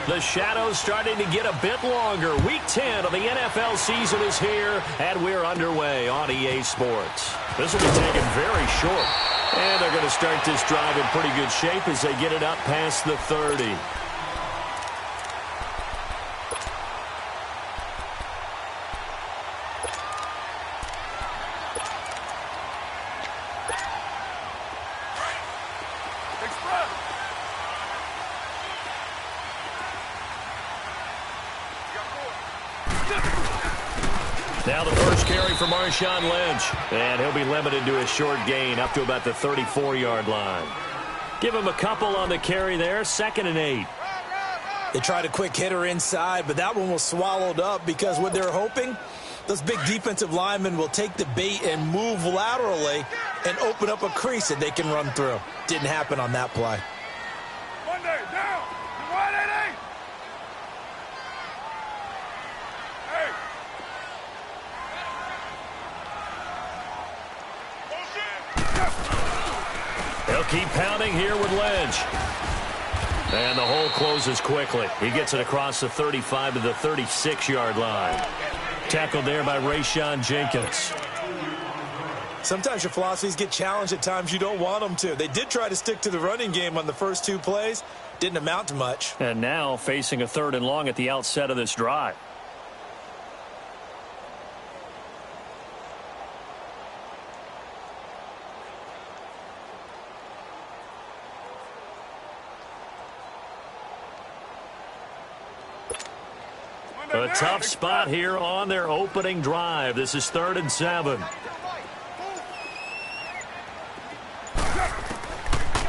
The shadow's starting to get a bit longer. Week 10 of the NFL season is here, and we're underway on EA Sports. This will be taken very short. And they're going to start this drive in pretty good shape as they get it up past the 30. Now the first carry for Marshawn Lynch. And he'll be limited to a short gain up to about the 34-yard line. Give him a couple on the carry there. 2nd and 8. They tried a quick hitter inside, but that one was swallowed up because what they're hoping, those big defensive linemen will take the bait and move laterally and open up a crease that they can run through. Didn't happen on that play. Monday, down. 180. Hey. They'll keep pounding here with Lynch. And the hole closes quickly. He gets it across the 35 to the 36-yard line. Tackled there by Rayshon Jenkins. Sometimes your philosophies get challenged at times you don't want them to. They did try to stick to the running game on the first 2 plays. Didn't amount to much. And now facing a 3rd and long at the outset of this drive. A tough spot here on their opening drive. This is 3rd and 7.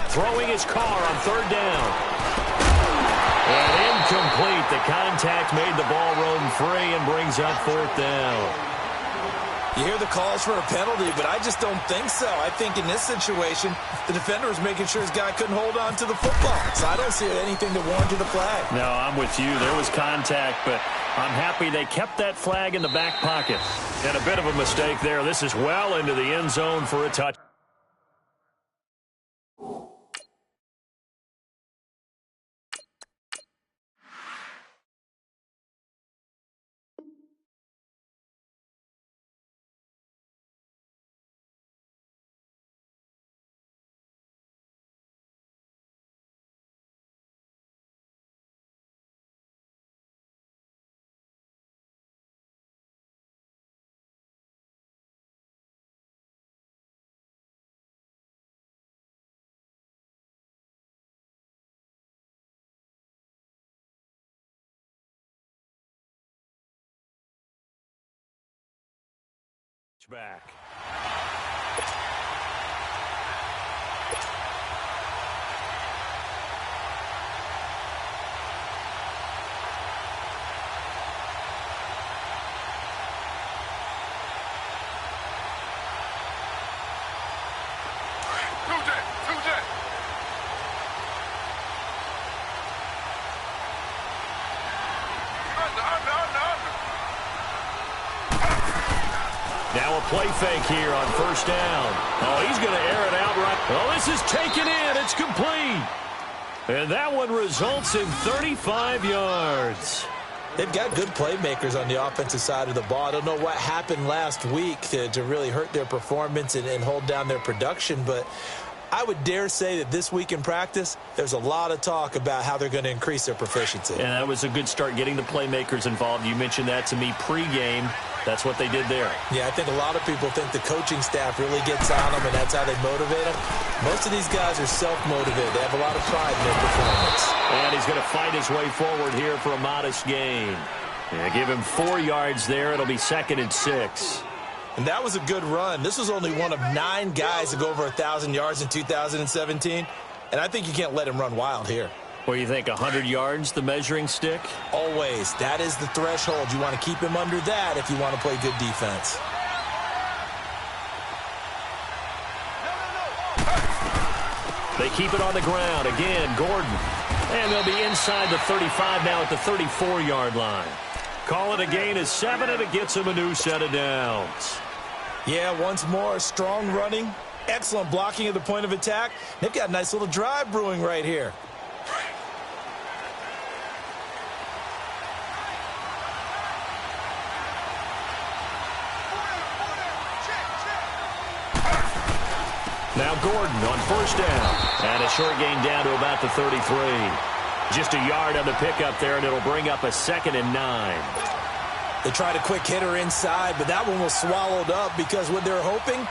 Throwing his car on 3rd down. And incomplete. The contact made the ball roam free and brings up 4th down. You hear the calls for a penalty, but I just don't think so. I think in this situation, the defender was making sure his guy couldn't hold on to the football. So I don't see anything that warranted a flag. No, I'm with you. There was contact, but I'm happy they kept that flag in the back pocket. And a bit of a mistake there. This is well into the end zone for a touch. Back. Now a play fake here on 1st down. Oh, he's going to air it out right. Oh, this is taken in. It's complete. And that one results in 35 yards. They've got good playmakers on the offensive side of the ball. I don't know what happened last week to really hurt their performance and hold down their production, but I would dare say that this week in practice, there's a lot of talk about how they're going to increase their proficiency. And that was a good start getting the playmakers involved. You mentioned that to me pregame. That's what they did there. Yeah, I think a lot of people think the coaching staff really gets on them, and that's how they motivate them. Most of these guys are self-motivated. They have a lot of pride in their performance. And he's going to fight his way forward here for a modest gain. Yeah, give him 4 yards there. It'll be 2nd and 6. And that was a good run. This was only one of 9 guys to go over 1,000 yards in 2017. And I think you can't let him run wild here. What do you think, 100 yards, the measuring stick? Always. That is the threshold. You want to keep him under that if you want to play good defense. They keep it on the ground. Again, Gordon. And they'll be inside the 35 now at the 34-yard line. Call it a gain of 7, and it gets him a new set of downs. Yeah, once more, strong running, excellent blocking at the point of attack. They've got a nice little drive brewing right here. Now Gordon on first down. And a short gain down to about the 33. Just a yard on the pickup there, and it'll bring up a 2nd and 9. They tried a quick hitter inside, but that one was swallowed up because what they're hoping,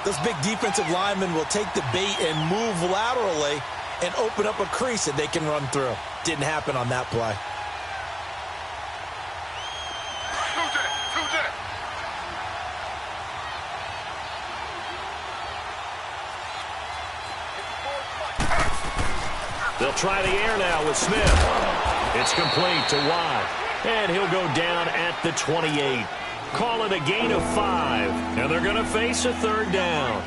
those big defensive linemen will take the bait and move laterally and open up a crease that they can run through. Didn't happen on that play. They'll try the air now with Smith. It's complete to Watt. And he'll go down at the 28. Call it a gain of 5. And they're going to face a 3rd down.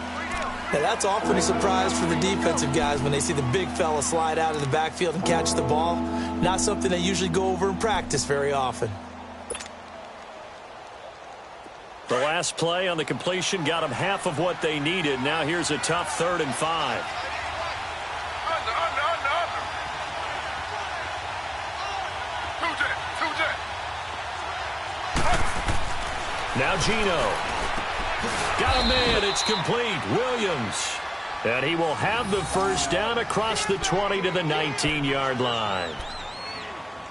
Now that's often a surprise for the defensive guys when they see the big fella slide out of the backfield and catch the ball. Not something they usually go over in practice very often. The last play on the completion got them half of what they needed. Now here's a tough 3rd and 5. Now Gino. Got a man. It's complete. Williams. And he will have the first down across the 20 to the 19-yard line.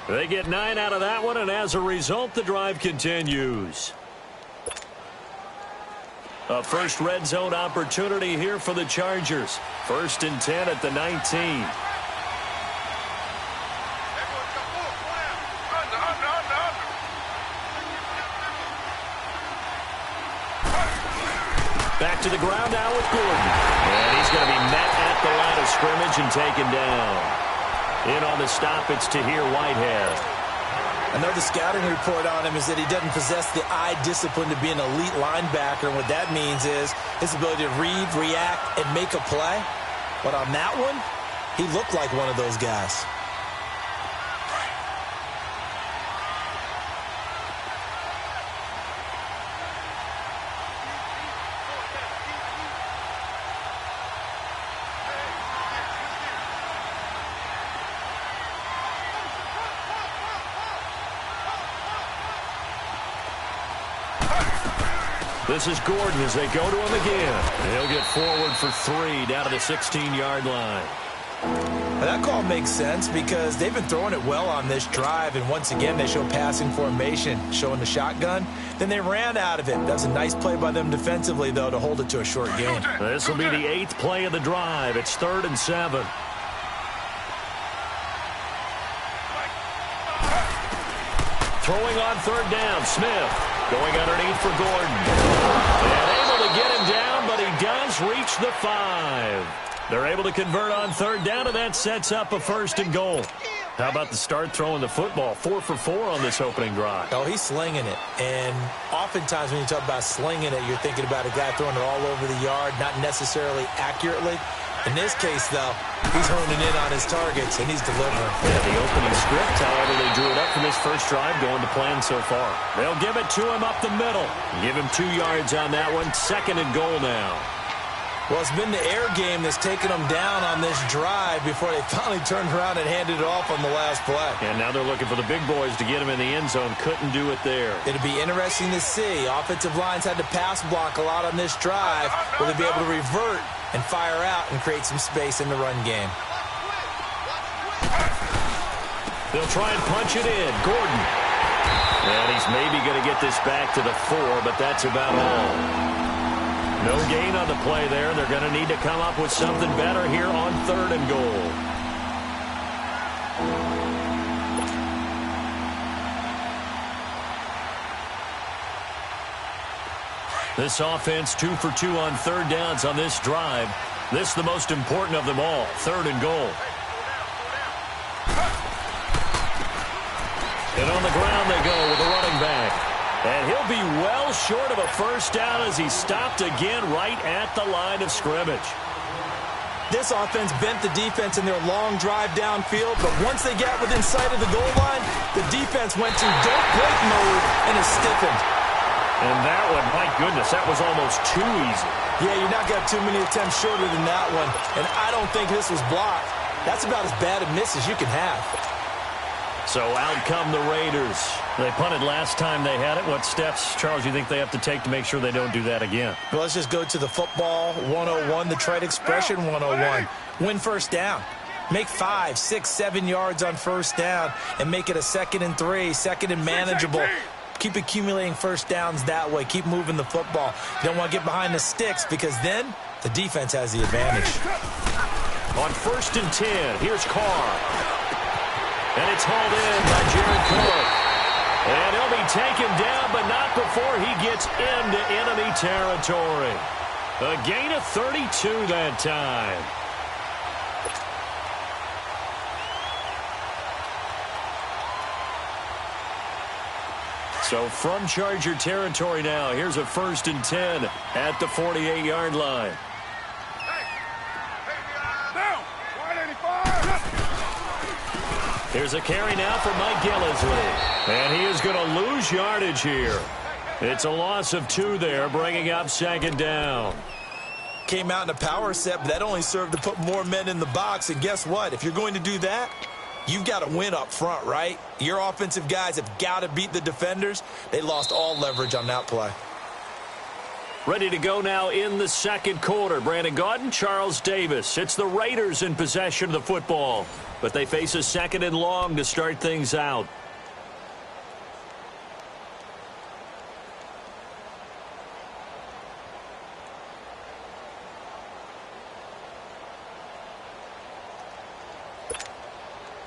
They get 9 out of that one, and as a result, the drive continues. A first red zone opportunity here for the Chargers. 1st and 10 at the 19. Back to the ground now with Gordon. And he's going to be met at the line of scrimmage and taken down. In on the stop, it's Tahir Whitehead. I know the scouting report on him is that he doesn't possess the eye discipline to be an elite linebacker. And what that means is his ability to read, react, and make a play. But on that one, he looked like one of those guys. This is Gordon as they go to him again. He'll get forward for 3 down to the 16-yard line. Now that call makes sense because they've been throwing it well on this drive, and once again they show passing formation, showing the shotgun. Then they ran out of it. That's a nice play by them defensively, though, to hold it to a short gain. This will be the 8th play of the drive. It's 3rd and 7. Throwing on 3rd down, Smith. Going underneath for Gordon. And able to get him down, but he does reach the 5. They're able to convert on 3rd down, and that sets up a 1st and goal. How about the start throwing the football? 4 for 4 on this opening drive. Oh, he's slinging it. And oftentimes when you talk about slinging it, you're thinking about a guy throwing it all over the yard, not necessarily accurately. In this case, though, he's honing in on his targets, and he's delivering. Yeah, the opening script, however, they drew it up from his first drive going to plan so far. They'll give it to him up the middle. Give him 2 yards on that one. 2nd and goal now. Well, it's been the air game that's taken them down on this drive before they finally turned around and handed it off on the last play. And now they're looking for the big boys to get him in the end zone. Couldn't do it there. It'll be interesting to see. Offensive lines had to pass block a lot on this drive. Will they be able to revert and fire out and create some space in the run game? They'll try and punch it in. Gordon. And he's maybe going to get this back to the 4, but that's about all. No gain on the play there. They're going to need to come up with something better here on 3rd and goal. This offense 2 for 2 on 3rd downs on this drive. This the most important of them all. 3rd and goal. And on the ground they go with a running back. And he'll be well short of a first down as he's stopped again right at the line of scrimmage. This offense bent the defense in their long drive downfield, but once they got within sight of the goal line, the defense went to don't break mode and is stiffened. And that one, my goodness, that was almost too easy. Yeah, you're not got too many attempts shorter than that one, and I don't think this was blocked. That's about as bad a miss as you can have. So out come the Raiders. They punted last time they had it. What steps, Charles, you think they have to take to make sure they don't do that again? Well, let's just go to the football 101, the trade expression 101. Win first down. Make 5, 6, 7 yards on first down and make it a 2nd and 3, 2nd and manageable. Keep accumulating first downs that way. Keep moving the football. You don't want to get behind the sticks because then the defense has the advantage. On 1st and 10, here's Carr. And it's hauled in by Jared Cook. And he'll be taken down, but not before he gets into enemy territory. A gain of 32 that time. So from Charger territory now, here's a 1st and 10 at the 48-yard line. Here's a carry now for Mike Gillisley. And he is going to lose yardage here. It's a loss of 2 there, bringing up 2nd down. Came out in a power set, but that only served to put more men in the box. And guess what? If you're going to do that, you've got to win up front, right? Your offensive guys have got to beat the defenders. They lost all leverage on that play. Ready to go now in the 2nd quarter. Brandon Gaudin, Charles Davis. It's the Raiders in possession of the football, but they face a 2nd and long to start things out.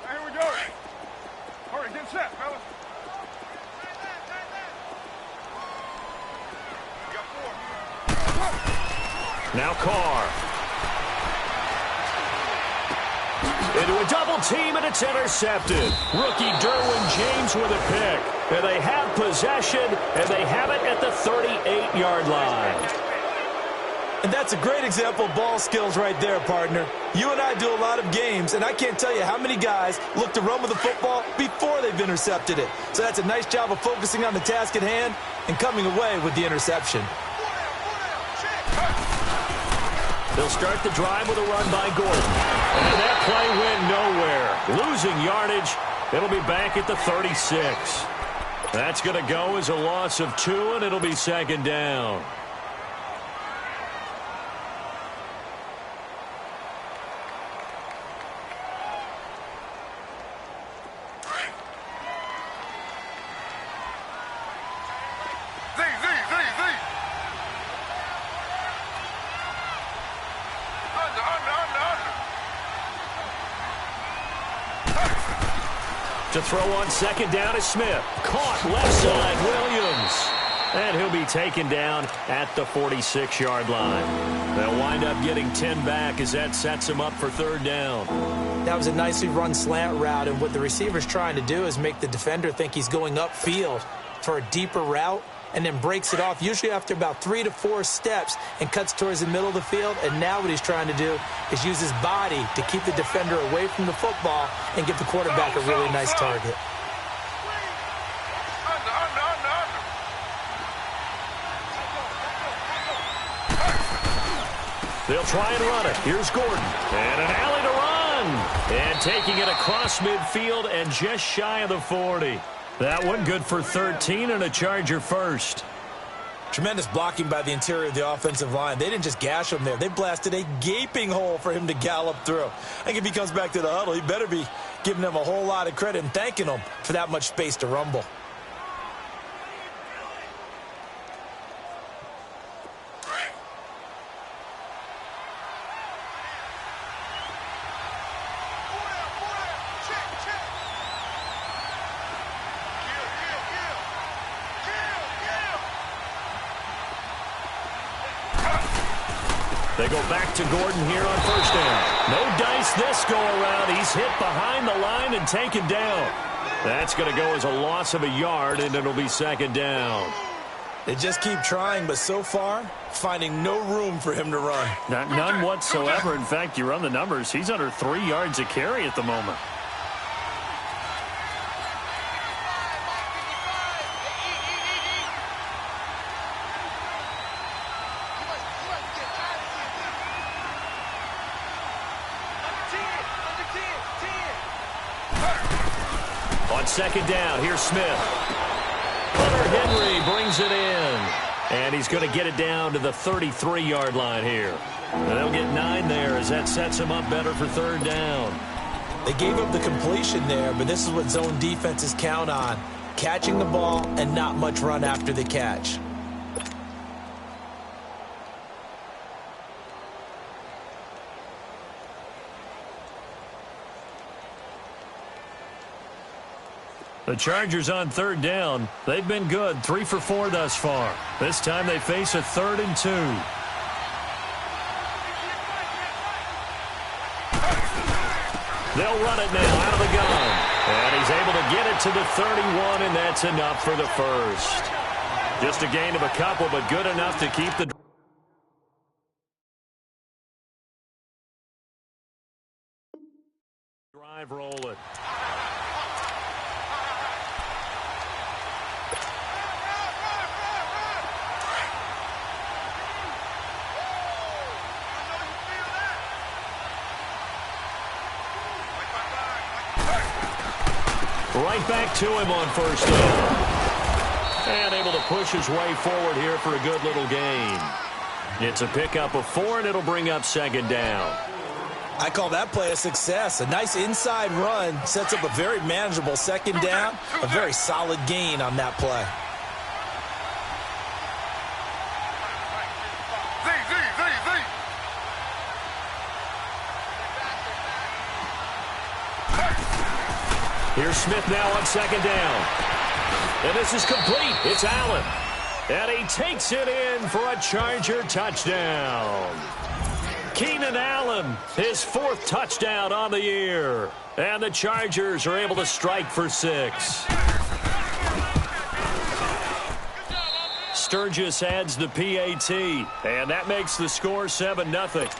Here we go. Hurry, get set, fellas. Now Carr. Into a double team, and it's intercepted. Rookie Derwin James with a pick. And they have possession, and they have it at the 38-yard line. And that's a great example of ball skills right there, partner. You and I do a lot of games, and I can't tell you how many guys look to run with the football before they've intercepted it. So that's a nice job of focusing on the task at hand and coming away with the interception. They'll start the drive with a run by Gordon. And that play went nowhere. Losing yardage. It'll be back at the 36. That's going to go as a loss of 2, and it'll be 2nd down. To throw on 2nd down is Smith. Caught left side, Williams. And he'll be taken down at the 46-yard line. They'll wind up getting 10 back as that sets him up for 3rd down. That was a nicely run slant route, and what the receiver's trying to do is make the defender think he's going upfield for a deeper route, and then breaks it off, usually after about 3 to 4 steps, and cuts towards the middle of the field. And now what he's trying to do is use his body to keep the defender away from the football and give the quarterback a really nice target. They'll try and run it. Here's Gordon. And an alley to run. And taking it across midfield and just shy of the 40. That one good for 13 and a Charger first. Tremendous blocking by the interior of the offensive line. They didn't just gash him there. They blasted a gaping hole for him to gallop through. I think if he comes back to the huddle, he better be giving them a whole lot of credit and thanking them for that much space to rumble. They go back to Gordon here on 1st down. No dice this go-around. He's hit behind the line and taken down. That's going to go as a loss of a yard, and it'll be 2nd down. They just keep trying, but so far, finding no room for him to run. None whatsoever. In fact, you run the numbers. He's under 3 yards a carry at the moment. On On second down, here's Smith. Hunter Henry brings it in. And he's going to get it down to the 33-yard line here. And they'll get 9 there as that sets him up better for third down. They gave up the completion there, but this is what zone defenses count on. Catching the ball and not much run after the catch. The Chargers on third down. They've been good, 3 for 4 thus far. This time they face a 3rd and 2. They'll run it now out of the gun. And he's able to get it to the 31, and that's enough for the first. Just a gain of a couple, but good enough to keep the drive rolling. Right back to him on first down. And able to push his way forward here for a good little gain. It's a pickup of 4, and it'll bring up second down. I call that play a success. A nice inside run sets up a very manageable second down. A very solid gain on that play. Here's Smith now on second down. And this is complete. It's Allen. And he takes it in for a Charger touchdown. Keenan Allen, his 4th touchdown on the year. And the Chargers are able to strike for 6. Sturgis adds the PAT. And that makes the score 7-0.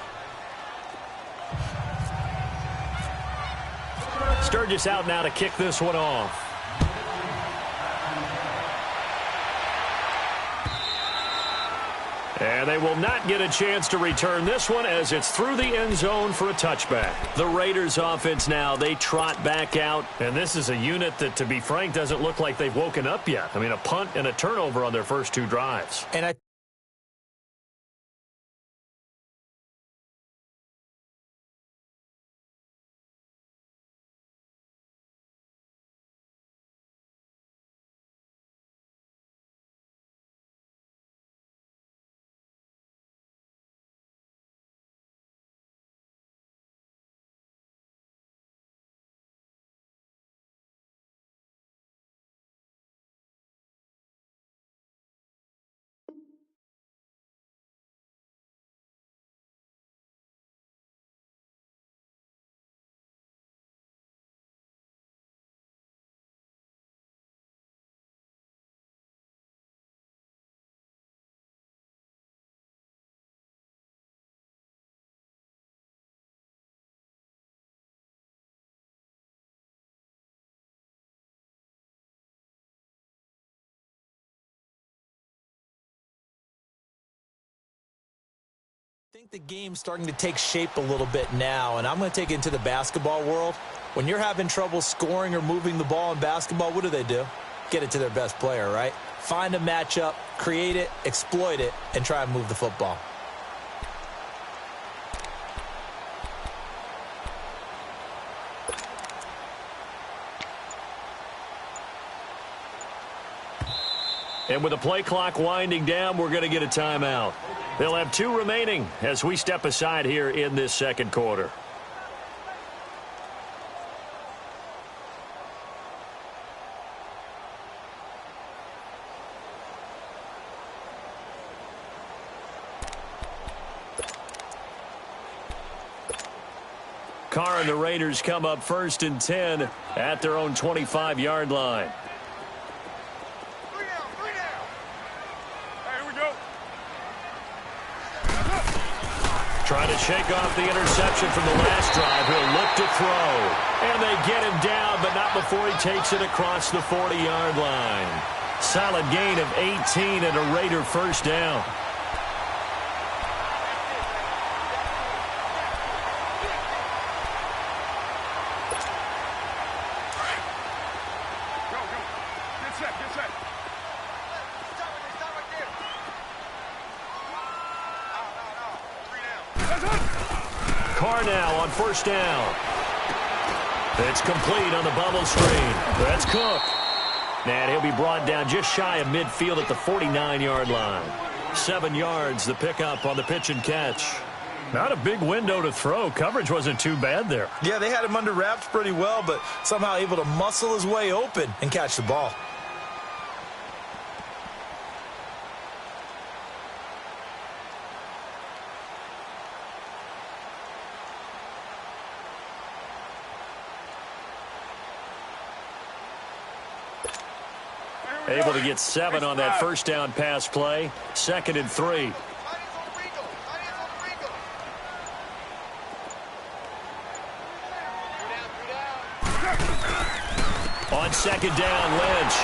Sturgis out now to kick this one off. And they will not get a chance to return this one as it's through the end zone for a touchback. The Raiders offense now, they trot back out. And this is a unit that, to be frank, doesn't look like they've woken up yet. I mean, a punt and a turnover on their first 2 drives. And I think the game's starting to take shape a little bit now, and I'm going to take it into the basketball world. When you're having trouble scoring or moving the ball in basketball, what do? Get it to their best player, right? Find a matchup, create it, exploit it, and try and move the football. And with the play clock winding down, we're going to get a timeout. They'll have 2 remaining as we step aside here in this second quarter. Carr and the Raiders come up 1st and 10 at their own 25-yard line. Trying to shake off the interception from the last drive. He'll look to throw. And they get him down, but not before he takes it across the 40-yard line. Solid gain of 18 and a Raider first down. Carr now on first down. It's complete on the bubble screen. That's Cook. And he'll be brought down just shy of midfield at the 49-yard line. 7 yards, the pickup on the pitch and catch. Not a big window to throw. Coverage wasn't too bad there. Yeah, they had him under wraps pretty well, but somehow able to muscle his way open and catch the ball. Able to get 7 on that first down pass play. 2nd and 3. On 2nd down, Lynch.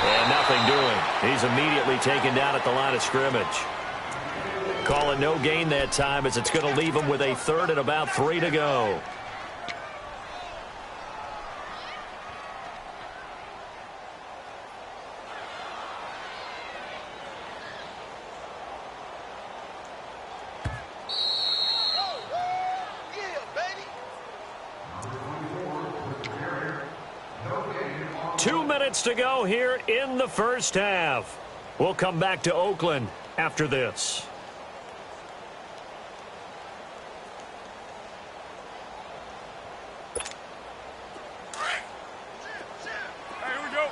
And nothing doing. He's immediately taken down at the line of scrimmage. Calling no gain that time as it's going to leave him with a 3rd and about 3 to go. To go here in the first half. We'll come back to Oakland after this. Here we go.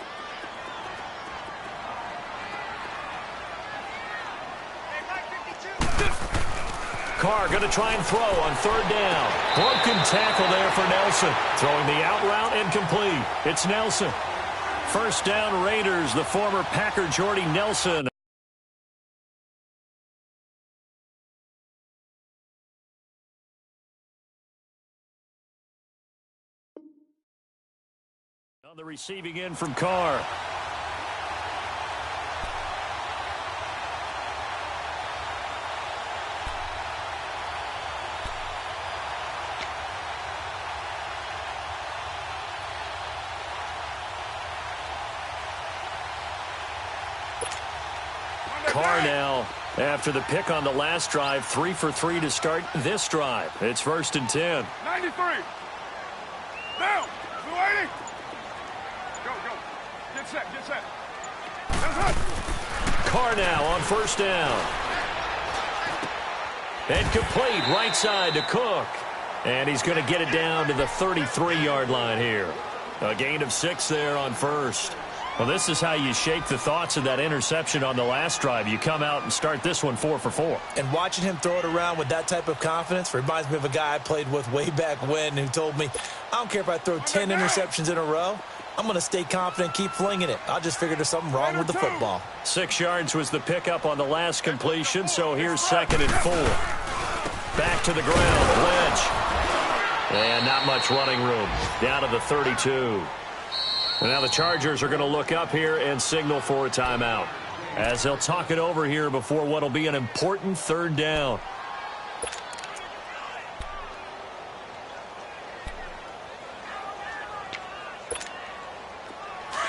Carr going to try and throw on 3rd down. Broken tackle there for Nelson. Throwing the out route incomplete. It's Nelson. First down, Raiders, the former Packer Jordy Nelson. On the receiving end from Carr. Carr now, after the pick on the last drive, 3 for 3 to start this drive. It's 1st and 10. 93. Now, 280. Go. Get set. Carr now on first down. And complete right side to Cook. And he's going to get it down to the 33-yard line here. A gain of 6 there on first. Well, this is how you shake the thoughts of that interception on the last drive. You come out and start this one 4 for 4. And watching him throw it around with that type of confidence reminds me of a guy I played with way back when who told me, I don't care if I throw 10 interceptions in a row. I'm going to stay confident, keep flinging it. I just figured there's something wrong with the football. 6 yards was the pickup on the last completion, so here's 2nd and 4. Back to the ground, Lynch. And not much running room. Down to the 32. And now the Chargers are going to look up here and signal for a timeout, as they'll talk it over here before what will be an important 3rd down.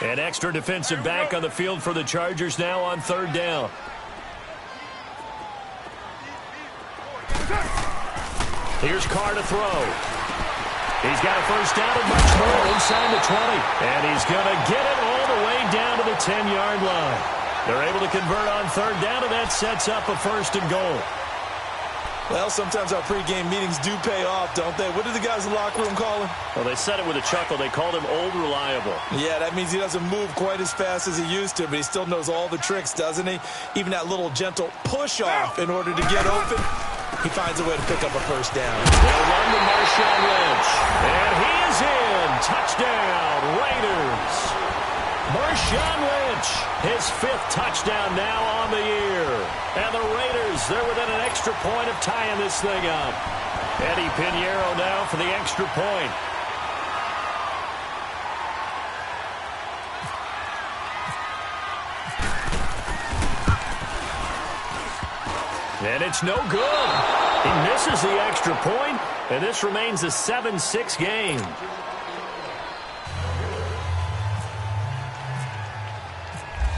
An extra defensive back on the field for the Chargers now on 3rd down. Here's Carr to throw. He's got a first down and much more inside the 20. And he's going to get it all the way down to the 10-yard line. They're able to convert on 3rd down, and that sets up a 1st and goal. Well, sometimes our pregame meetings do pay off, don't they? What did the guys in the locker room call him? Well, they said it with a chuckle. They called him Old Reliable. Yeah, that means he doesn't move quite as fast as he used to, but he still knows all the tricks, doesn't he? Even that little gentle push-off in order to get open. He finds a way to pick up a first down. They'll run to Marshawn Lynch. And he is in. Touchdown, Raiders. Marshawn Lynch, his 5th touchdown now on the year. And the Raiders, they're within an extra point of tying this thing up. Eddie Pinheiro now for the extra point. And it's no good. He misses the extra point, and this remains a 7-6 game.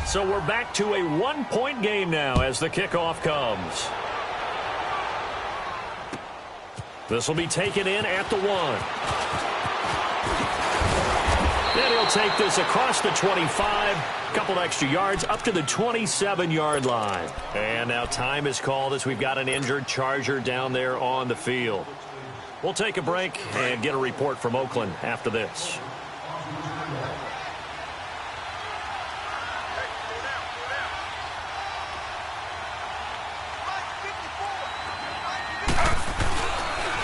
So we're back to a 1-point game now as the kickoff comes. This will be taken in at the 1. Then he'll take this across the 25, a couple extra yards up to the 27-yard line. And now time is called as we've got an injured Charger down there on the field. We'll take a break and get a report from Oakland after this.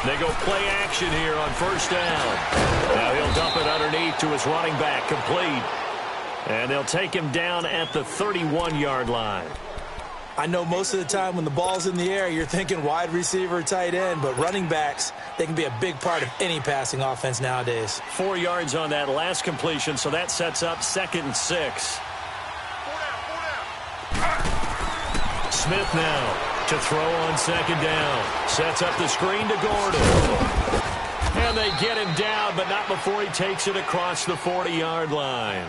They go play action here on first down. Now he'll dump it underneath to his running back, complete. And they'll take him down at the 31-yard line. I know most of the time when the ball's in the air, you're thinking wide receiver, tight end, but running backs, they can be a big part of any passing offense nowadays. 4 yards on that last completion, so that sets up 2nd and 6. Smith now to throw on 2nd down. Sets up the screen to Gordon. And they get him down, but not before he takes it across the 40-yard line.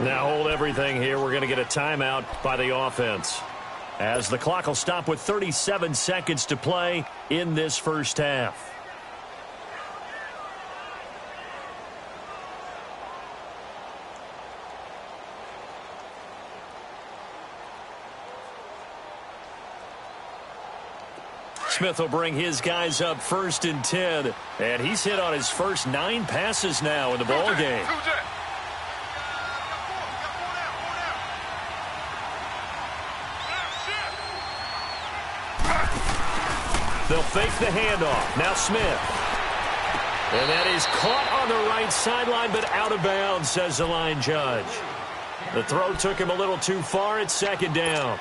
Now hold everything here. We're going to get a timeout by the offense, as the clock will stop with 37 seconds to play in this first half. Smith will bring his guys up 1st and 10, and he's hit on his first 9 passes now in the ball game. They'll fake the handoff. Now Smith. And that is caught on the right sideline, but out of bounds, says the line judge. The throw took him a little too far. It's 2nd down.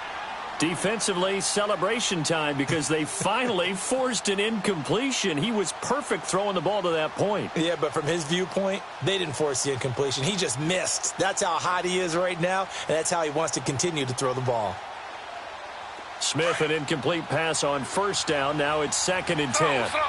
Defensively, celebration time because they finally forced an incompletion. He was perfect throwing the ball to that point. Yeah, but from his viewpoint, they didn't force the incompletion. He just missed. That's how hot he is right now, and that's how he wants to continue to throw the ball. Smith, an incomplete pass on 1st down. Now it's 2nd and 10. Slow.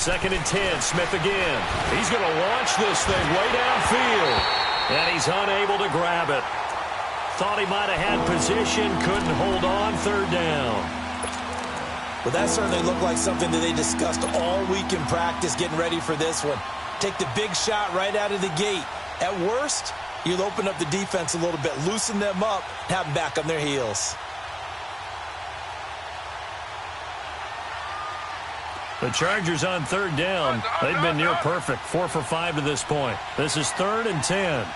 Second and 10, Smith again. He's going to launch this thing way downfield, and he's unable to grab it. Thought he might have had position, couldn't hold on, 3rd down. Well, that certainly looked like something that they discussed all week in practice getting ready for this one. Take the big shot right out of the gate. At worst, you'll open up the defense a little bit, loosen them up, have them back on their heels. The Chargers on 3rd down. They've been near perfect, 4 for 5 to this point. This is 3rd and 10.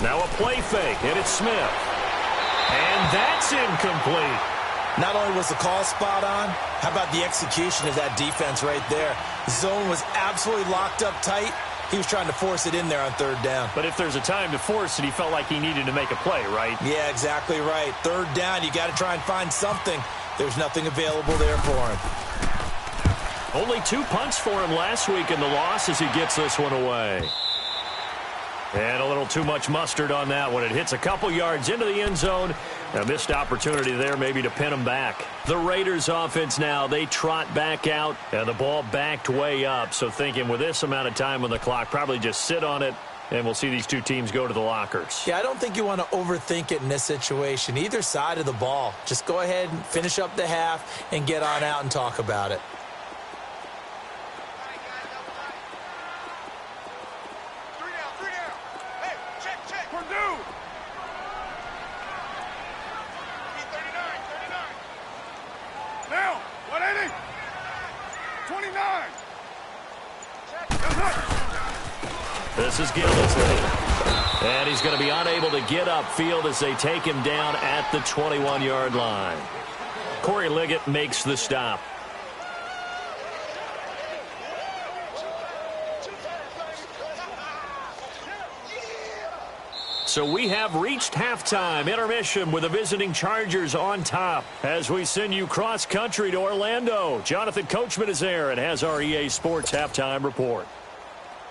Now a play fake, and it's Smith. And that's incomplete. Not only was the call spot on, how about the execution of that defense right there? The zone was absolutely locked up tight. He was trying to force it in there on 3rd down. But if there's a time to force it, he felt like he needed to make a play, right? Yeah, exactly right. 3rd down, you got to try and find something. There's nothing available there for him. Only 2 punts for him last week in the loss as he gets this one away. And a little too much mustard on that one. It hits a couple yards into the end zone. A missed opportunity there maybe to pin him back. The Raiders offense now, they trot back out, and the ball backed way up. So thinking with this amount of time on the clock, probably just sit on it, and we'll see these two teams go to the lockers. Yeah, I don't think you want to overthink it in this situation. Either side of the ball. Just go ahead and finish up the half and get on out and talk about it. This is Gillisley. And he's going to be unable to get upfield as they take him down at the 21-yard line. Corey Liggett makes the stop. So we have reached halftime intermission with the visiting Chargers on top as we send you cross-country to Orlando. Jonathan Coachman is there and has our EA Sports halftime report.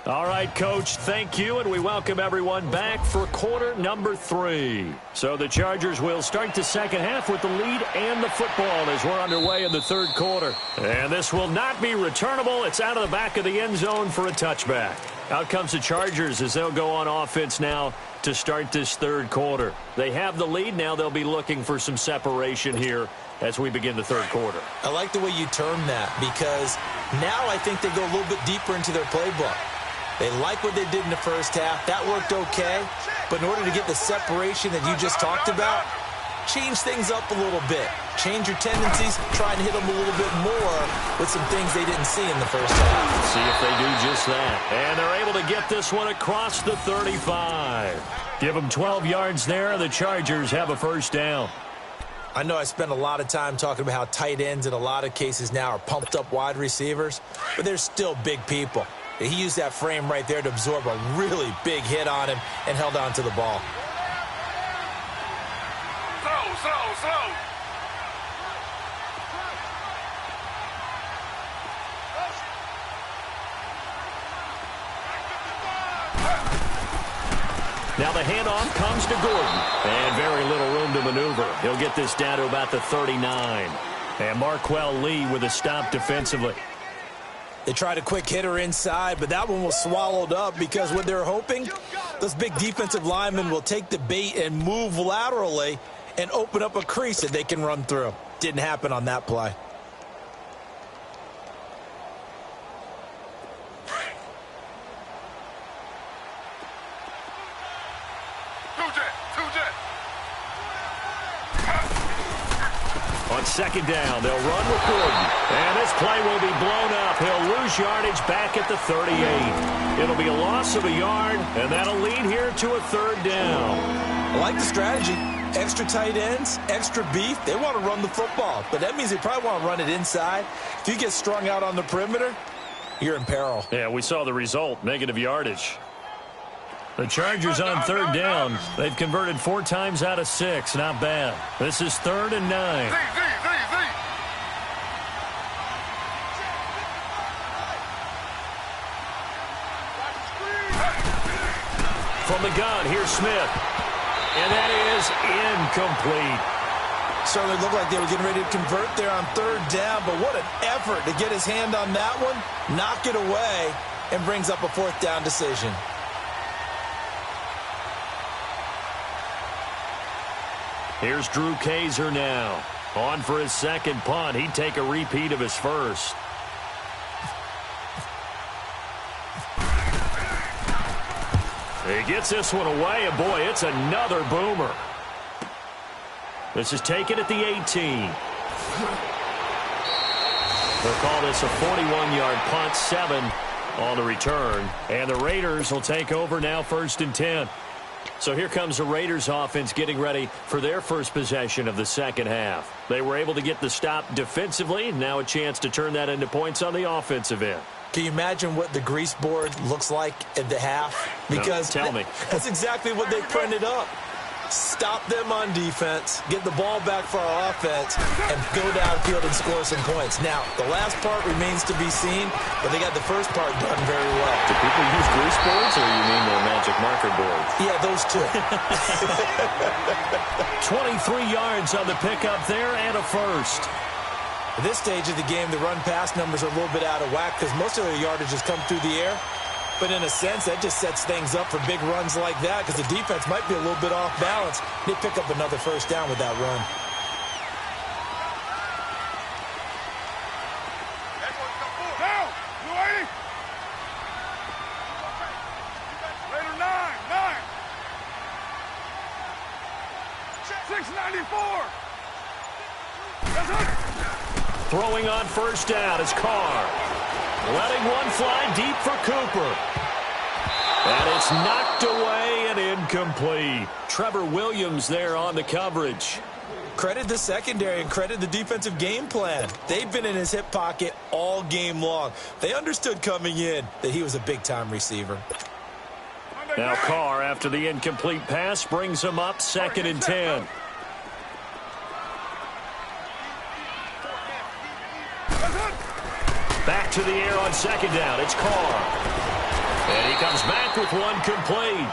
All right, Coach, thank you, and we welcome everyone back for quarter number 3. So the Chargers will start the second half with the lead and the football as we're underway in the third quarter. And this will not be returnable. It's out of the back of the end zone for a touchback. Out comes the Chargers as they'll go on offense now to start this third quarter. They have the lead. Now they'll be looking for some separation here as we begin the third quarter. I like the way you term that because now I think they go a little bit deeper into their playbook. They like what they did in the first half. That worked okay. But in order to get the separation that you just talked about, change things up a little bit. Change your tendencies. Try and hit them a little bit more with some things they didn't see in the first half. See if they do just that. And they're able to get this one across the 35. Give them 12 yards there. The Chargers have a first down. I know I spent a lot of time talking about how tight ends in a lot of cases now are pumped up wide receivers, but they're still big people. He used that frame right there to absorb a really big hit on him and held on to the ball. Slow. Now the handoff comes to Gordon. And very little room to maneuver. He'll get this down to about the 39. And Marquell Lee with a stop defensively. They tried a quick hitter inside, but that one was swallowed up because what they're hoping, those big defensive linemen will take the bait and move laterally and open up a crease that they can run through. Didn't happen on that play. On second down, they'll run with Gordon. And this play will be blown up. He'll lose yardage back at the 38. It'll be a loss of a yard, and that'll lead here to a third down. I like the strategy. Extra tight ends, extra beef. They want to run the football, but that means they probably want to run it inside. If you get strung out on the perimeter, you're in peril. Yeah, we saw the result, negative yardage. The Chargers on third down. They've converted 4 times out of 6. Not bad. This is 3rd and 9. From the gun, here's Smith. And that is incomplete. Certainly looked like they were getting ready to convert there on third down, but what an effort to get his hand on that one, knock it away, and brings up a 4th down decision. Here's Drew Kaiser now. On for his second punt. He'd take a repeat of his first. He gets this one away, and boy, it's another boomer. This is taken at the 18. They'll call this a 41-yard punt, 7 on the return. And the Raiders will take over now 1st and 10. So here comes the Raiders offense getting ready for their first possession of the second half. They were able to get the stop defensively. Now a chance to turn that into points on the offensive end. Can you imagine what the grease board looks like at the half? Because no, tell me. That's exactly what they printed up. Stop them on defense, get the ball back for our offense, and go downfield and score some points. Now, the last part remains to be seen, but they got the first part done very well. Do people use grease boards, or you mean the magic marker boards? Yeah, those two. 23 yards on the pickup there and a first. At this stage of the game, the run-pass numbers are a little bit out of whack because most of their yardage has come through the air. But in a sense, that just sets things up for big runs like that because the defense might be a little bit off balance. They pick up another first down with that run. Now, 280. Raider 9. 694. That's it. Throwing on first down is Carr. Letting one fly deep for Cooper. And it's knocked away and incomplete. Trevor Williams there on the coverage. Credit the secondary and credit the defensive game plan. They've been in his hip pocket all game long. They understood coming in that he was a big-time receiver. Monday, Now Carr, after the incomplete pass, brings him up 2nd and 10. Back to the air on 2nd down. It's Carr. And he comes back with one complete.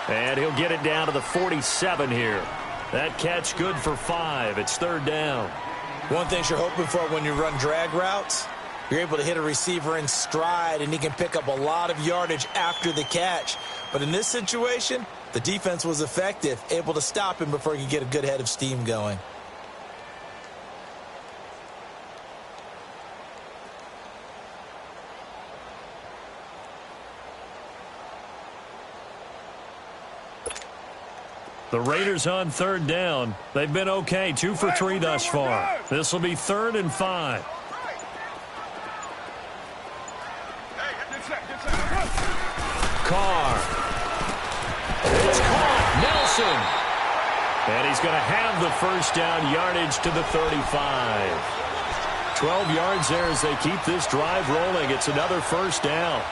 And he'll get it down to the 47 here. That catch good for 5. It's 3rd down. One thing you're hoping for when you run drag routes, you're able to hit a receiver in stride, and he can pick up a lot of yardage after the catch. But in this situation, the defense was effective, able to stop him before he could get a good head of steam going. The Raiders on 3rd down. They've been okay, 2 for 3 thus far. This will be 3rd and 5. Carr. It's caught. Nelson. And he's going to have the 1st down, yardage to the 35. 12 yards there as they keep this drive rolling. It's another 1st down.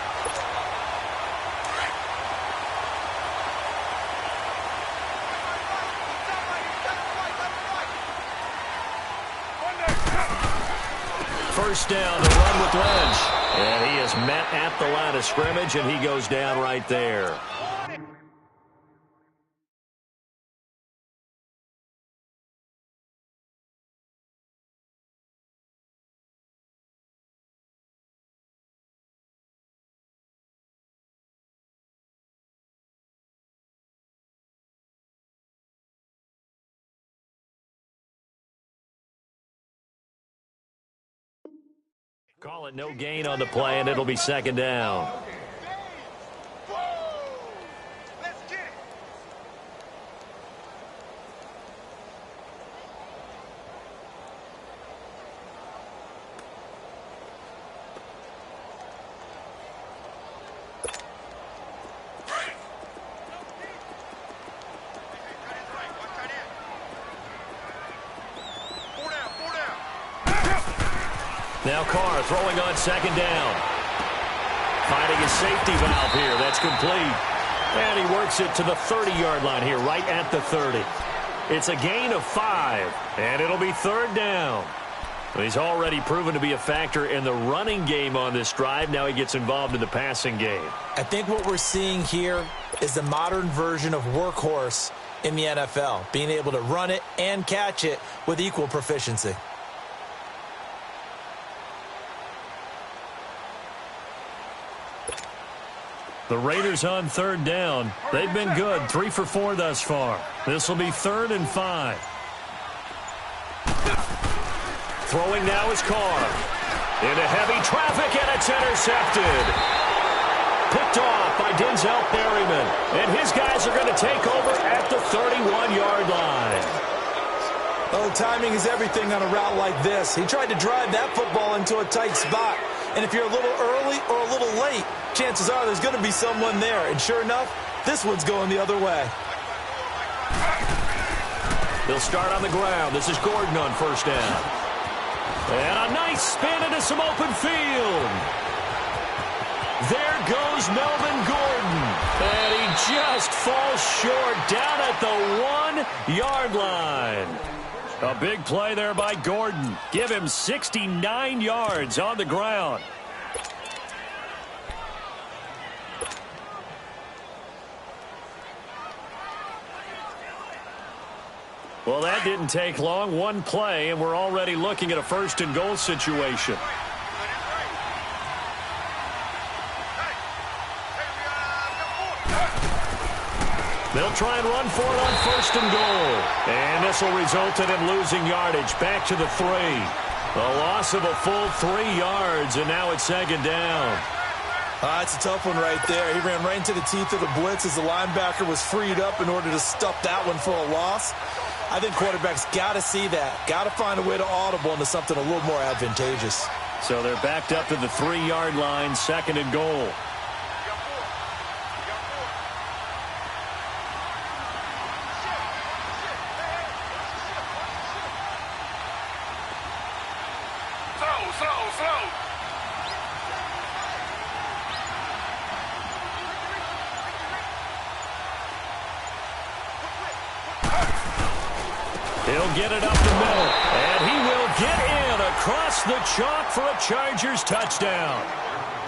First down to run with Lynch. And he is met at the line of scrimmage, and he goes down right there. Call it no gain on the play, and it'll be 2nd down. Now Carr throwing on 2nd down. Finding his safety valve here. That's complete. And he works it to the 30-yard line here, right at the 30. It's a gain of 5, and it'll be 3rd down. He's already proven to be a factor in the running game on this drive. Now he gets involved in the passing game. I think what we're seeing here is the modern version of workhorse in the NFL, being able to run it and catch it with equal proficiency. The Raiders on 3rd down. They've been good, 3 for 4 thus far. This will be 3rd and 5. Throwing now is Carr. Into heavy traffic, and it's intercepted. Picked off by Denzel Perryman. And his guys are going to take over at the 31-yard line. Oh, timing is everything on a route like this. He tried to drive that football into a tight spot. And if you're a little early or a little late, chances are there's going to be someone there. And sure enough, this one's going the other way. They'll start on the ground. This is Gordon on 1st down. And a nice spin into some open field. There goes Melvin Gordon. And he just falls short down at the 1-yard line. A big play there by Gordon. Give him 69 yards on the ground. Well, that didn't take long. One play, and we're already looking at a 1st and goal situation. They'll try and run for it on 1st and goal. And this will result in him losing yardage back to the 3. A loss of a full 3 yards, and now it's 2nd down. That's a tough one right there. He ran right into the teeth of the blitz as the linebacker was freed up in order to stuff that one for a loss. I think quarterbacks got to see that. Got to find a way to audible into something a little more advantageous. So they're backed up to the 3-yard line, 2nd and goal. He'll get it up the middle, and he will get in across the chalk for a Chargers touchdown.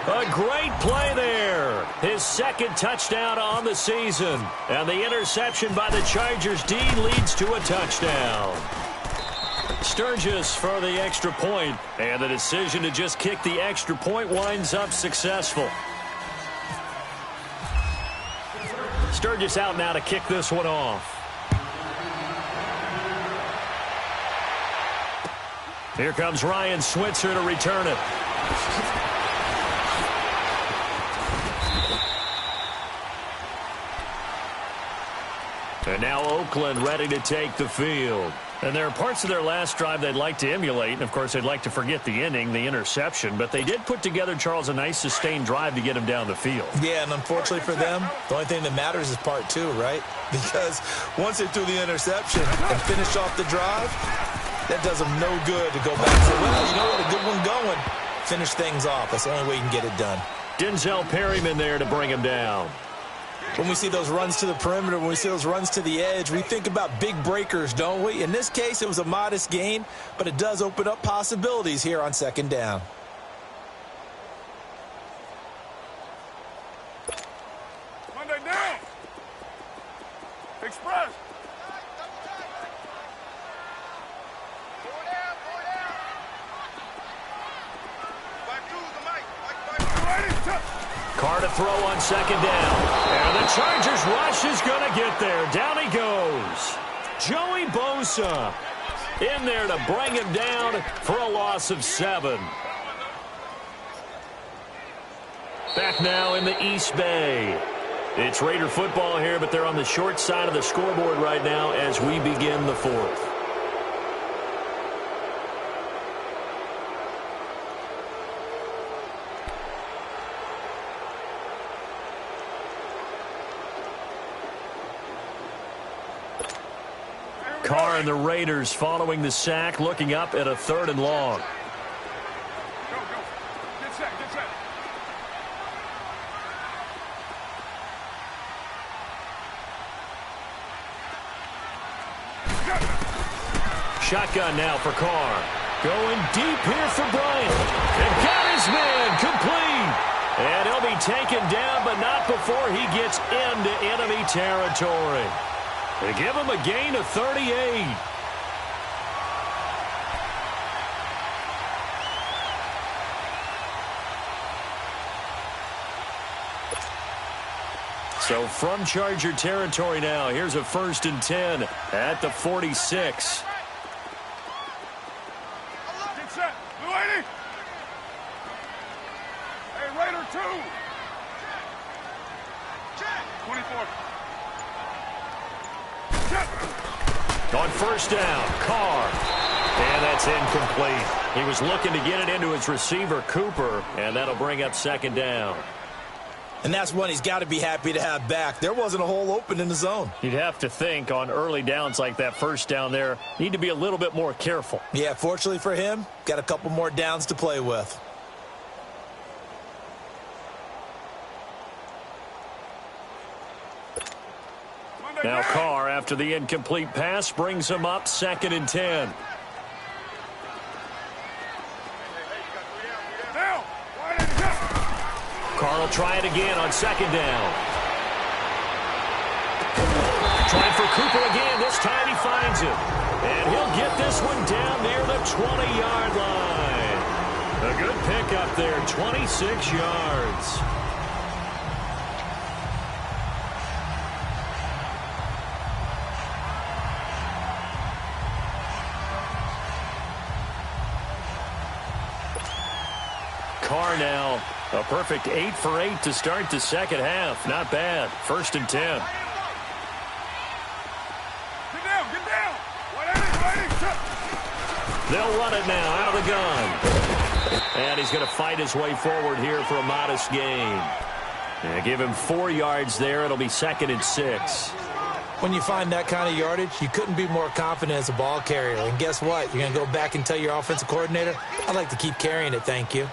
A great play there. His second touchdown on the season. And the interception by the Chargers D leads to a touchdown. Sturgis for the extra point, and the decision to just kick the extra point winds up successful. Sturgis out now to kick this one off. Here comes Ryan Switzer to return it. And now Oakland ready to take the field. And there are parts of their last drive they'd like to emulate. And, of course, they'd like to forget the inning, the interception. But they did put together, Charles, a nice sustained drive to get him down the field. Yeah, and unfortunately for them, the only thing that matters is part two, right? Because once they threw the interception and finished off the drive, that does them no good to go back and say, well, you know what, a good one going. Finish things off. That's the only way you can get it done. Denzel Perryman there to bring him down. When we see those runs to the perimeter, when we see those runs to the edge, we think about big breakers, don't we? In this case, it was a modest gain, but it does open up possibilities here on second down. Monday down. Express. Carr to throw on second down. And the Chargers rush is going to get there. Down he goes. Joey Bosa in there to bring him down for a loss of 7. Back now in the East Bay. It's Raider football here, but they're on the short side of the scoreboard right now as we begin the fourth. Carr and the Raiders following the sack, looking up at a 3rd and long. Go, go. Get set, get set. Shotgun now for Carr. Going deep here for Bryant. And got his man complete. And he'll be taken down, but not before he gets into enemy territory. They give him a gain of 38. So from Charger territory now, here's a 1st and 10 at the 46. Get set. Blue 80. Hey, Raider 2. 24. On 1st down, Carr. And that's incomplete. He was looking to get it into his receiver, Cooper, and that'll bring up 2nd down. And that's one he's got to be happy to have back. There wasn't a hole open in the zone. You'd have to think on early downs like that 1st down there, need to be a little bit more careful. Yeah, fortunately for him, got a couple more downs to play with. Now Carr, after the incomplete pass, brings him up 2nd and 10. Carr will try it again on 2nd down. Trying for Cooper again. This time he finds him. And he'll get this one down near the 20-yard line. A good pickup there, 26 yards. Carr now, a perfect 8 for 8 to start the second half. Not bad. 1st and 10. Get down, get down. They'll run it now out of the gun. And he's going to fight his way forward here for a modest gain. And give him 4 yards there. It'll be 2nd and 6. When you find that kind of yardage, you couldn't be more confident as a ball carrier. And guess what? You're going to go back and tell your offensive coordinator, I'd like to keep carrying it, thank you.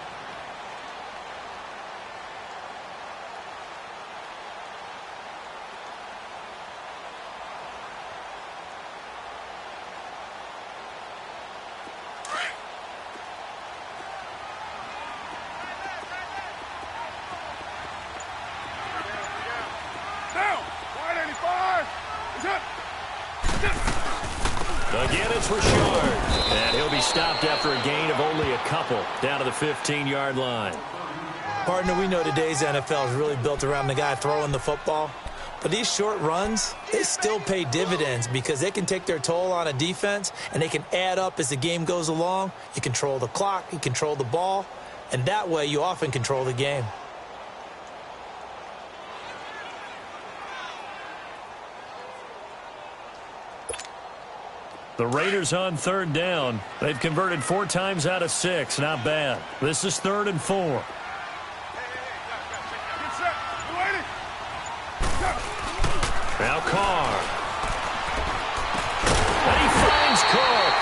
Again, it's Richard. And he'll be stopped after a gain of only a couple down to the 15-yard line. Partner, we know today's NFL is really built around the guy throwing the football. But these short runs, they still pay dividends because they can take their toll on a defense, and they can add up as the game goes along. You control the clock, you control the ball, and that way you often control the game. The Raiders on third down. They've converted 4 times out of 6. Not bad. This is 3rd and 4. Now Carr. And he finds Cook.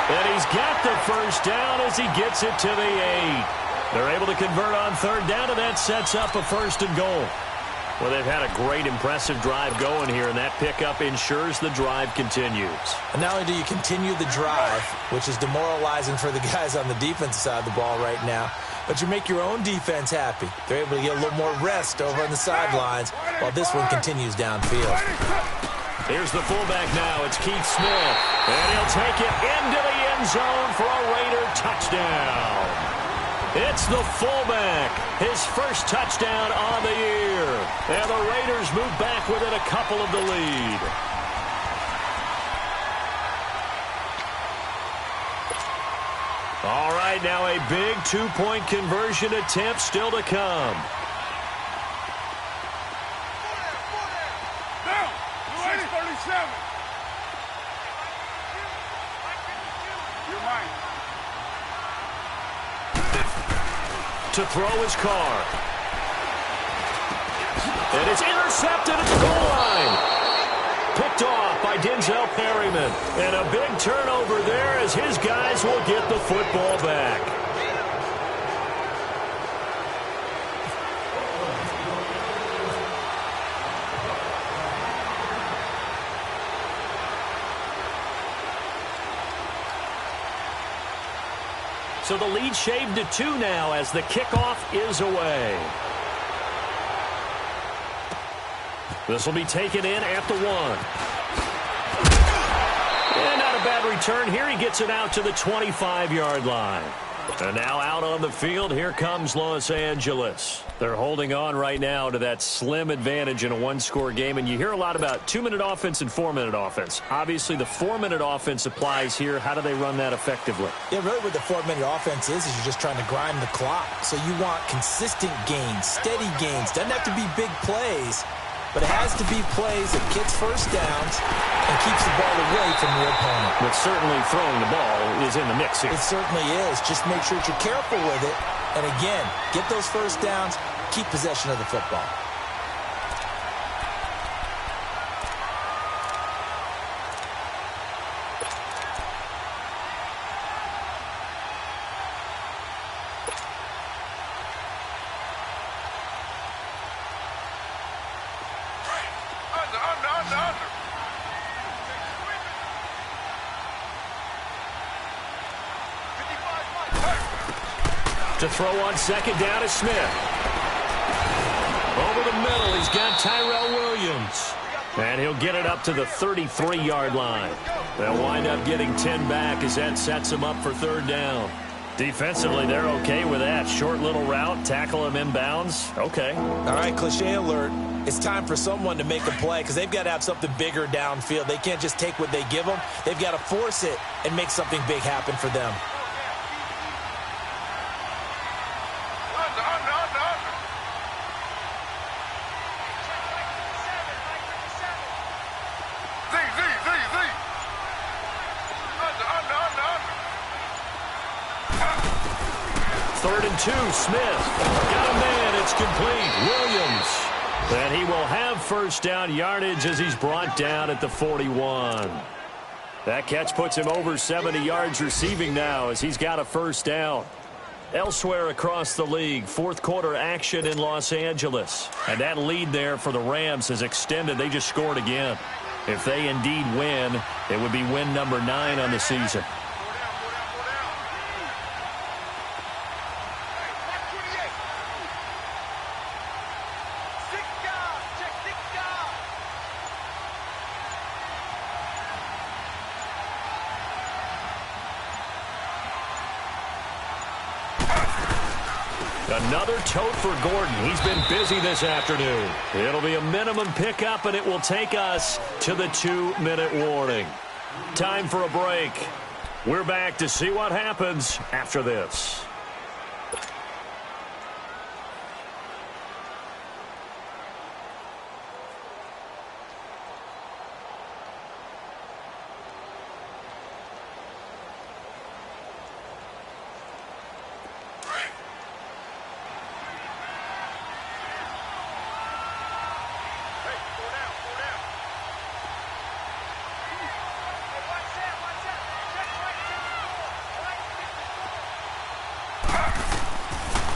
And he's got the first down as he gets it to the 8. They're able to convert on third down, and that sets up a 1st and goal. Well, they've had a great, impressive drive going here, and that pickup ensures the drive continues. And not only do you continue the drive, which is demoralizing for the guys on the defensive side of the ball right now, but you make your own defense happy. They're able to get a little more rest over on the sidelines while this one continues downfield. Here's the fullback now. It's Keith Smith. And he'll take it into the end zone for a Raider touchdown. It's the fullback. His first touchdown on the year. And the Raiders move back within a couple of the lead. All right, now a big 2-point conversion attempt still to come. Down. 6:37. You're mine. To throw his Carr. And it's intercepted at the goal line. Picked off by Denzel Perryman. And a big turnover there as his guys will get the football back. So the lead shaved to 2 now as the kickoff is away. This will be taken in at the 1. And not a bad return here. He gets it out to the 25-yard line. And now out on the field, here comes Los Angeles. They're holding on right now to that slim advantage in a 1-score game. And you hear a lot about 2-minute offense and 4-minute offense. Obviously, the 4-minute offense applies here. How do they run that effectively? Yeah, really what the 4-minute offense is you're just trying to grind the clock. So you want consistent gains, steady gains. Doesn't have to be big plays, but it has to be plays that gets first downs and keeps the ball away from your opponent. But certainly throwing the ball is in the mix here. It certainly is. Just make sure that you're careful with it. And again, get those first downs, keep possession of the football. To throw on second down is Smith. Over the middle, he's got Tyrell Williams. And he'll get it up to the 33-yard line. They'll wind up getting 10 back as that sets him up for third down. Defensively, they're okay with that. Short little route, tackle him inbounds. Okay. All right, cliche alert. It's time for someone to make a play because they've got to have something bigger downfield. They can't just take what they give them. They've got to force it and make something big happen for them. Third and 2, Smith. Got a man, it's complete. Williams. And he will have first down yardage as he's brought down at the 41. That catch puts him over 70 yards receiving now as he's got a first down. Elsewhere across the league, fourth quarter action in Los Angeles. And that lead there for the Rams has extended. They just scored again. If they indeed win, it would be win number 9 on the season. Another tote for Gordon. He's been busy this afternoon. It'll be a minimum pickup, and it will take us to the 2-minute warning. Time for a break. We're back to see what happens after this.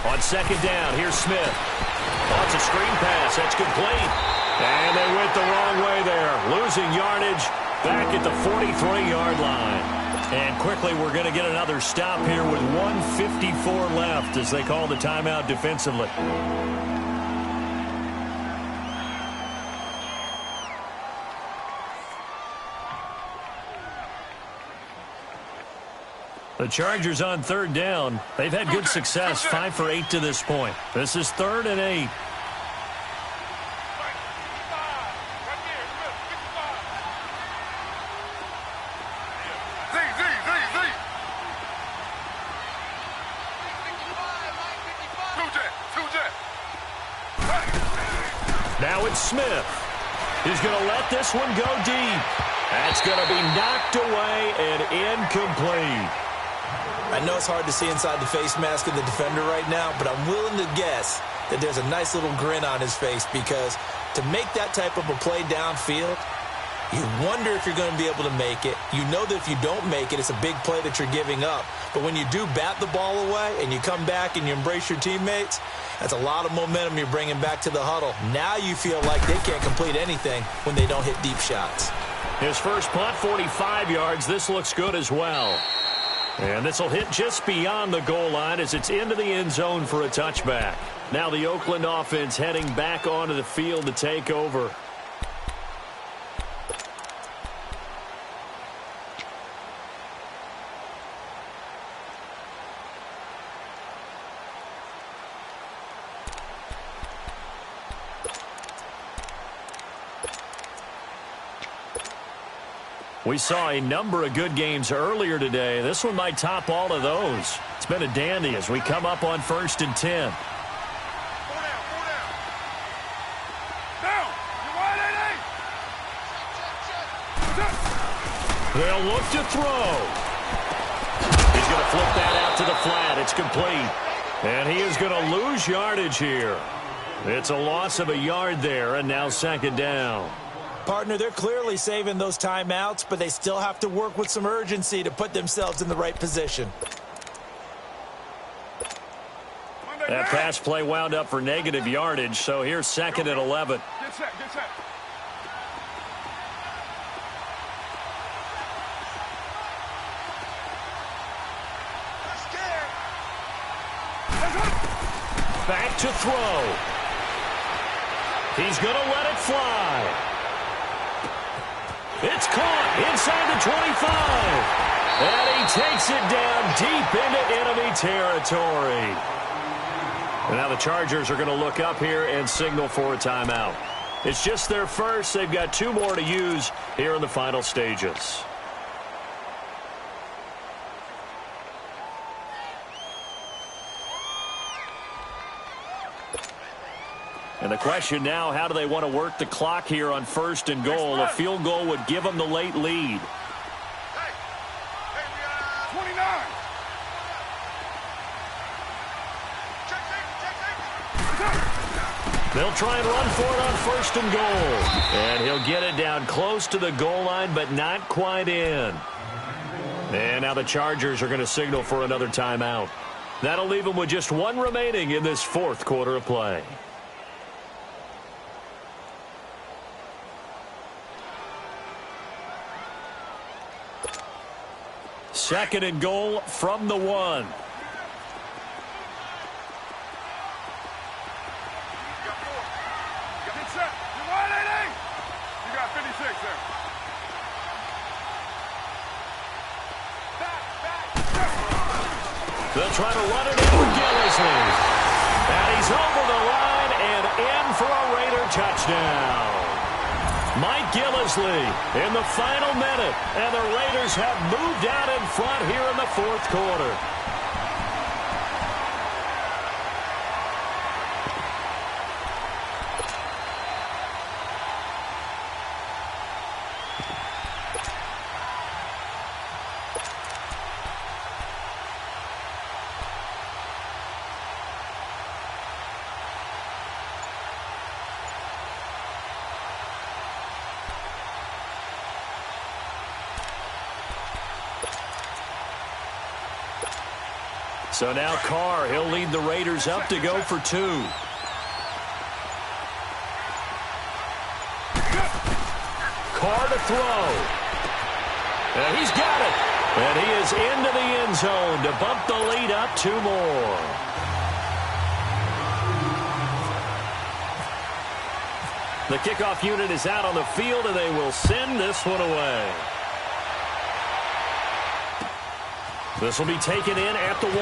On second down, here's Smith. Oh, it's a screen pass. That's complete. And they went the wrong way there. Losing yardage back at the 43-yard line. And quickly, we're going to get another stop here with 1:54 left as they call the timeout defensively. The Chargers on third down. They've had good success, 5 for 8 to this point. This is 3rd and 8. Now it's Smith. He's going to let this one go deep. That's going to be knocked away and incomplete. I know it's hard to see inside the face mask of the defender right now, but I'm willing to guess that there's a nice little grin on his face because to make that type of a play downfield, you wonder if you're going to be able to make it. You know that if you don't make it, it's a big play that you're giving up. But when you do bat the ball away and you come back and you embrace your teammates, that's a lot of momentum you're bringing back to the huddle. Now you feel like they can't complete anything when they don't hit deep shots. His first punt, 45 yards. This looks good as well. And this will hit just beyond the goal line as it's into the end zone for a touchback. Now the Oakland offense heading back onto the field to take over. We saw a number of good games earlier today. This one might top all of those. It's been a dandy as we come up on 1st and 10. They'll look to throw. He's going to flip that out to the flat. It's complete. And he is going to lose yardage here. It's a loss of a yard there, and now 2nd down. Partner, they're clearly saving those timeouts, but they still have to work with some urgency to put themselves in the right position. That pass play wound up for negative yardage, so here's 2nd and 11. Get set, get set. Back to throw. He's going to let it fly. It's caught inside the 25. And he takes it down deep into enemy territory. And now the Chargers are going to look up here and signal for a timeout. It's just their first. They've got 2 more to use here in the final stages. And the question now, how do they want to work the clock here on 1st and goal? A field goal would give them the late lead. 29. They'll try and run for it on 1st and goal. And he'll get it down close to the goal line, but not quite in. And now the Chargers are going to signal for another timeout. That'll leave them with just 1 remaining in this 4th quarter of play. 2nd and goal from the 1. They'll try to run it in for Gillisley. touchdown. Mike Gillislee in the final minute, and the Raiders have moved out in front here in the fourth quarter. So now Carr, he'll lead the Raiders up to go for 2. Carr to throw. And he's got it. And he is into the end zone to bump the lead up 2 more. The kickoff unit is out on the field, and they will send this one away. This will be taken in at the 1.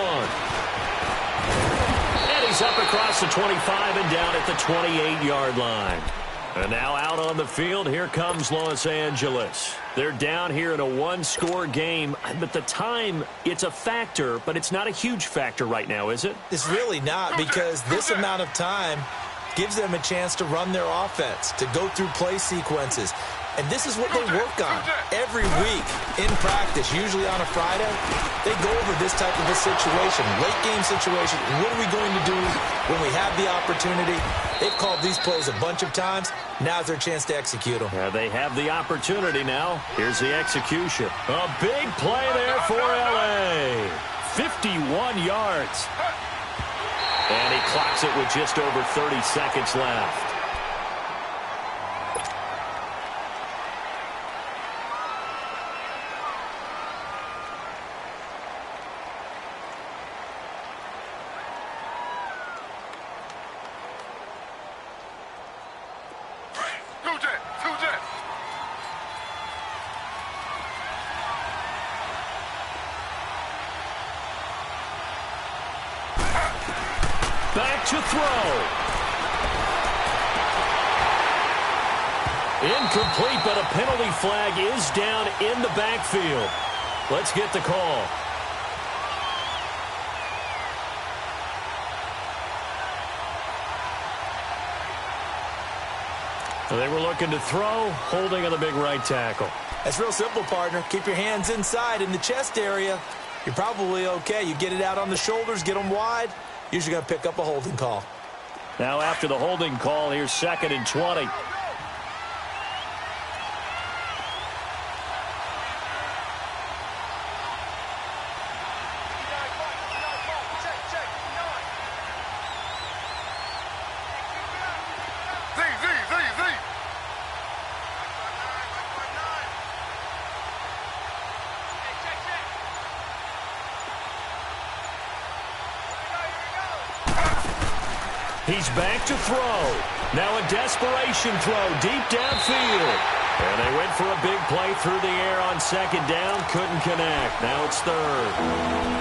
And he's up across the 25 and down at the 28-yard line. And now out on the field, here comes Los Angeles. They're down here in a 1-score game, but the time, it's a factor, but it's not a huge factor right now, is it? It's really not, because this amount of time gives them a chance to run their offense, to go through play sequences. And this is what they work on every week in practice, usually on a Friday. They go over this type of a situation, late-game situation. What are we going to do when we have the opportunity? They've called these plays a bunch of times. Now's their chance to execute them. Yeah, they have the opportunity now. Here's the execution. A big play there for L.A. 51 yards. And he clocks it with just over 30 seconds left. Back to throw. Incomplete, but a penalty flag is down in the backfield. Let's get the call. They were looking to throw, holding on the big right tackle. That's real simple, partner. Keep your hands inside in the chest area. You're probably okay. You get it out on the shoulders, get them wide. Usually going to pick up a holding call. Now after the holding call, here's 2nd and 20. He's back to throw. Now a desperation throw deep downfield. And they went for a big play through the air on 2nd down. Couldn't connect. Now it's 3rd.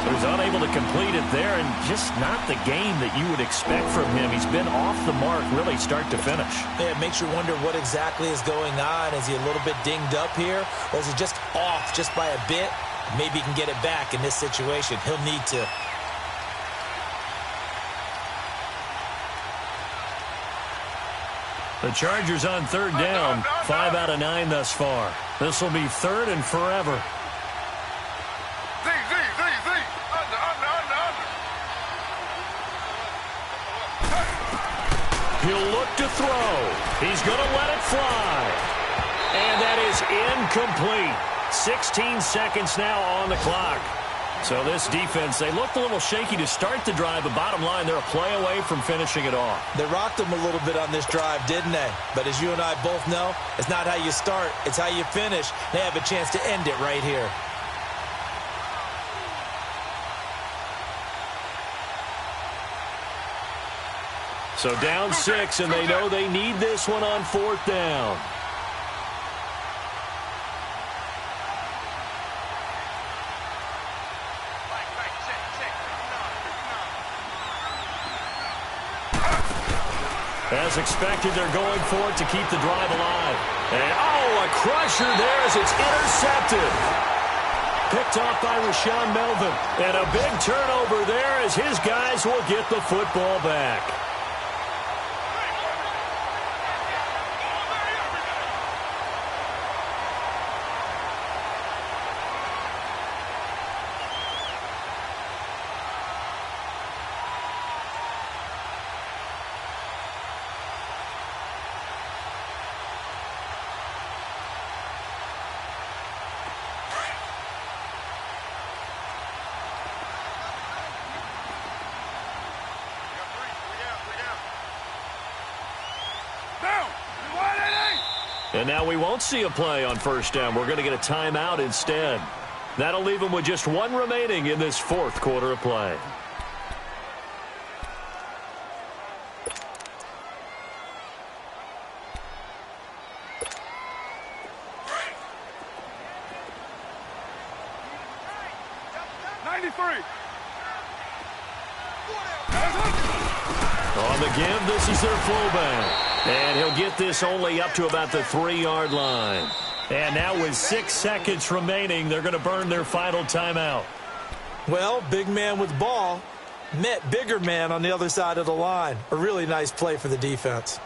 So he's unable to complete it there, and just not the game that you would expect from him. He's been off the mark really start to finish. Yeah, it makes you wonder what exactly is going on. Is he a little bit dinged up here, or is he just off just by a bit? Maybe he can get it back in this situation. He'll need to. The Chargers on 3rd down, 5 out of 9 thus far. This will be 3rd and forever. He'll look to throw. He's going to let it fly. And that is incomplete. 16 seconds now on the clock. So this defense, they looked a little shaky to start the drive, but bottom line, they're a play away from finishing it off. They rocked them a little bit on this drive, didn't they? But as you and I both know, it's not how you start, it's how you finish. They have a chance to end it right here. So down 6, and they know they need this one on 4th down. As expected, they're going for it to keep the drive alive. And, oh, a crusher there as it's intercepted. Picked off by Rashawn Melvin. And a big turnover there as his guys will get the football back. And now we won't see a play on first down. We're going to get a timeout instead. That'll leave them with just one remaining in this fourth quarter of play. On the give, this is their fullback. And he'll get this only up to about the 3-yard line. And now with 6 seconds remaining, they're going to burn their final timeout. Well, big man with ball met bigger man on the other side of the line. A really nice play for the defense.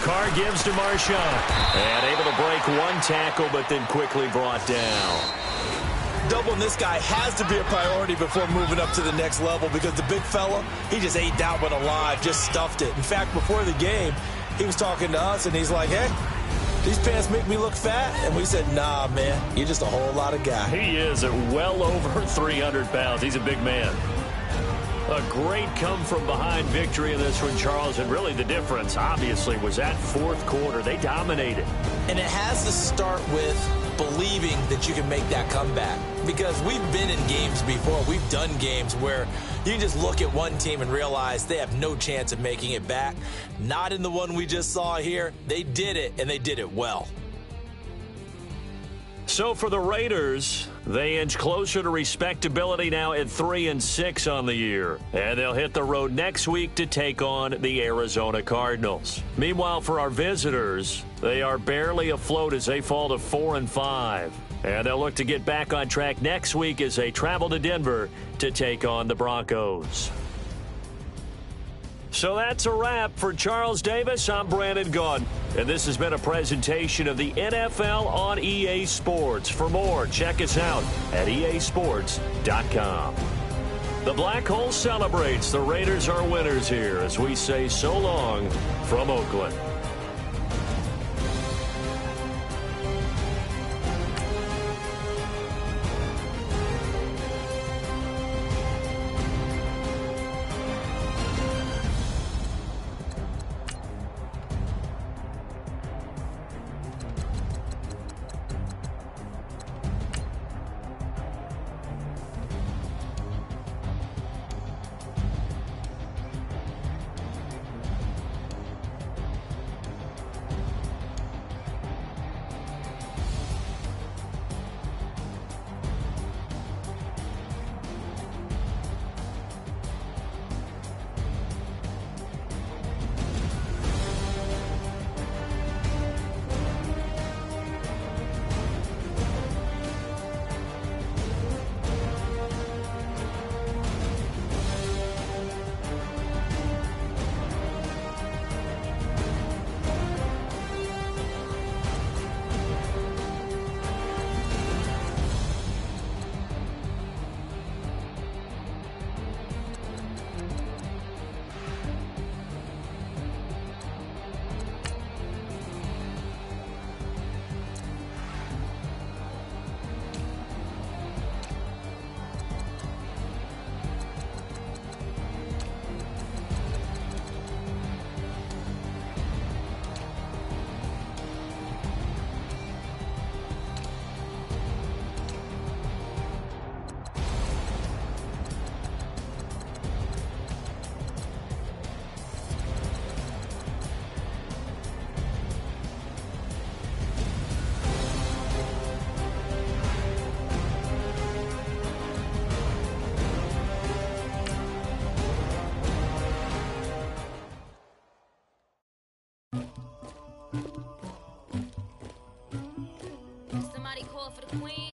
Carr gives to Marshawn. And able to break one tackle, but then quickly brought down. Doubling this guy has to be a priority before moving up to the next level because the big fella, he just ate that one alive, just stuffed it. In fact, before the game, he was talking to us, and he's like, hey, these pants make me look fat? And we said, nah, man, you're just a whole lot of guy. He is at well over 300 pounds. He's a big man. A great come-from-behind victory in this one, Charles. And really the difference, obviously, was that fourth quarter. They dominated. And it has to start with believing that you can make that comeback. Because we've been in games before. We've done games where you can just look at one team and realize they have no chance of making it back. Not in the one we just saw here. They did it, and they did it well. So for the Raiders, they inch closer to respectability now at 3-6 on the year. And they'll hit the road next week to take on the Arizona Cardinals. Meanwhile, for our visitors, they are barely afloat as they fall to 4-5. And they'll look to get back on track next week as they travel to Denver to take on the Broncos. So that's a wrap. For Charles Davis, I'm Brandon Gaudin. And this has been a presentation of the NFL on EA Sports. For more, check us out at easports.com. The Black Hole celebrates. The Raiders are winners here as we say so long from Oakland. for the queen.